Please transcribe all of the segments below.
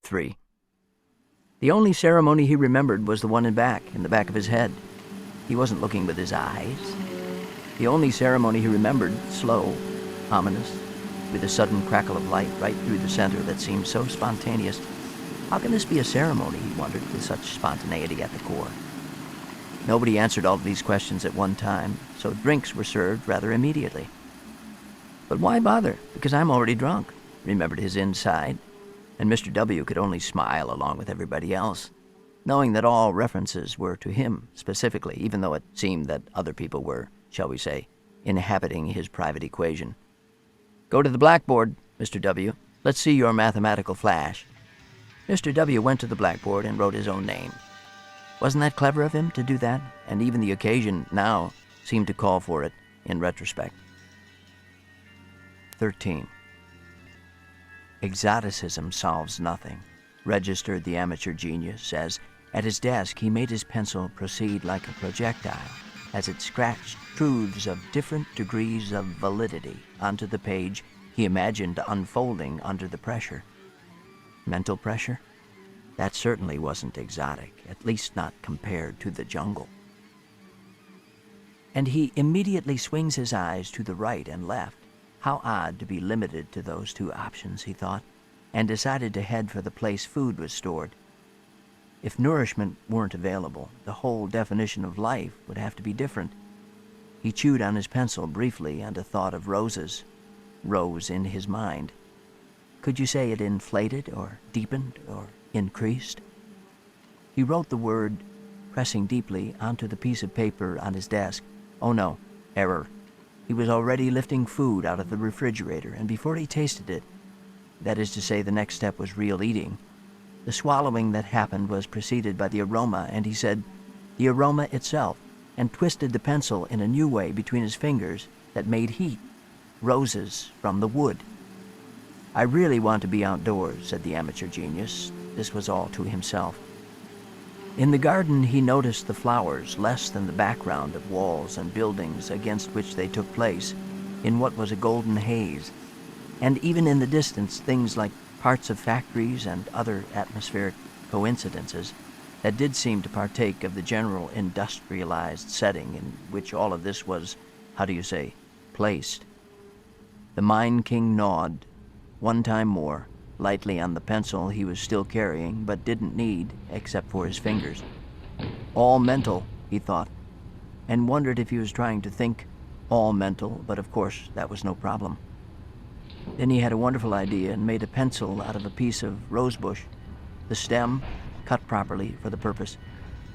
3. The only ceremony he remembered was the one in the back of his head. He wasn't looking with his eyes. The only ceremony he remembered, slow, ominous, with a sudden crackle of light right through the center that seemed so spontaneous. How can this be a ceremony, he wondered, with such spontaneity at the core? Nobody answered all of these questions at one time, so drinks were served rather immediately. But why bother? Because I'm already drunk, remembered his inside, and Mr. W. could only smile along with everybody else, knowing that all references were to him specifically, even though it seemed that other people were, shall we say, inhabiting his private equation. Go to the blackboard, Mr. W. Let's see your mathematical flash. Mr. W. went to the blackboard and wrote his own name. Wasn't that clever of him to do that? And even the occasion now seemed to call for it in retrospect. 13. Exoticism solves nothing, registered the amateur genius as, at his desk, he made his pencil proceed like a projectile as it scratched truths of different degrees of validity onto the page he imagined unfolding under the pressure. Mental pressure? That certainly wasn't exotic, at least not compared to the jungle. And he immediately swings his eyes to the right and left. How odd to be limited to those two options, he thought, and decided to head for the place food was stored. If nourishment weren't available, the whole definition of life would have to be different. He chewed on his pencil briefly, and a thought of roses rose in his mind. Could you say it inflated or deepened or increased? He wrote the word, pressing deeply onto the piece of paper on his desk. Oh no, error. He was already lifting food out of the refrigerator, and before he tasted it, that is to say, the next step was real eating, the swallowing that happened was preceded by the aroma, and he said, the aroma itself, and twisted the pencil in a new way between his fingers that made heat, roses from the wood. I really want to be outdoors, said the amateur genius. This was all to himself. In the garden he noticed the flowers less than the background of walls and buildings against which they took place, in what was a golden haze, and even in the distance things like parts of factories and other atmospheric coincidences that did seem to partake of the general industrialized setting in which all of this was, placed. The Mind King gnawed, one time more, lightly on the pencil he was still carrying but didn't need except for his fingers. All mental, he thought, and wondered if he was trying to think all mental, but of course that was no problem. Then he had a wonderful idea and made a pencil out of a piece of rosebush, the stem cut properly for the purpose,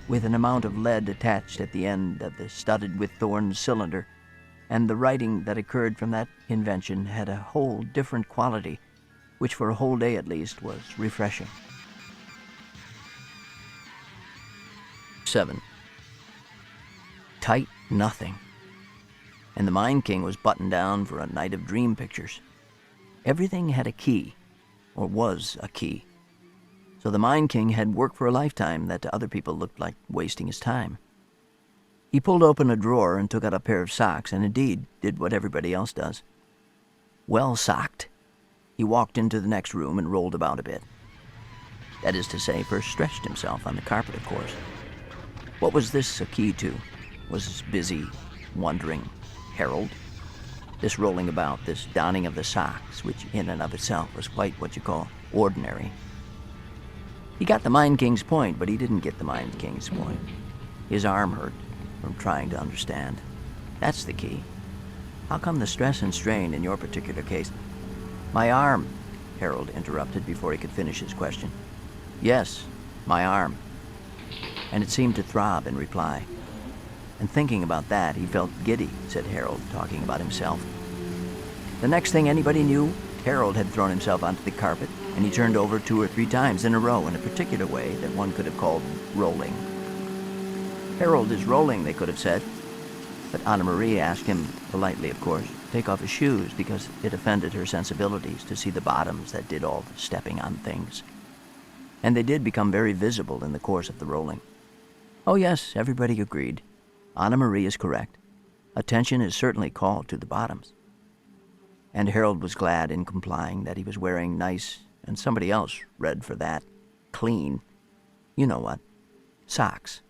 with an amount of lead attached at the end of the studded with thorns cylinder, and the writing that occurred from that invention had a whole different quality, which for a whole day at least was refreshing. 7. Tight nothing. And the Mind King was buttoned down for a night of dream pictures. Everything had a key, or was a key. So the Mind King had work for a lifetime that to other people looked like wasting his time. He pulled open a drawer and took out a pair of socks, and indeed did what everybody else does. Well socked, he walked into the next room and rolled about a bit. That is to say, first stretched himself on the carpet, of course. What was this a key to? Was this busy, wondering Harold? This rolling about, this donning of the socks, which in and of itself was quite what you call ordinary. He got the Mind King's point, but he didn't get the Mind King's point. His arm hurt from trying to understand. That's the key. How come the stress and strain in your particular case? My arm, Harold interrupted before he could finish his question. Yes, my arm. And it seemed to throb in reply. And thinking about that, he felt giddy, said Harold, talking about himself. The next thing anybody knew, Harold had thrown himself onto the carpet, and he turned over 2 or 3 times in a row in a particular way that one could have called rolling. Harold is rolling, they could have said. But Anna Marie asked him, politely of course, to take off his shoes because it offended her sensibilities to see the bottoms that did all the stepping on things. And they did become very visible in the course of the rolling. Oh yes, everybody agreed. Anna Marie is correct. Attention is certainly called to the bottoms. And Harold was glad in complying that he was wearing nice, and somebody else read for that. Clean. You know what? Socks.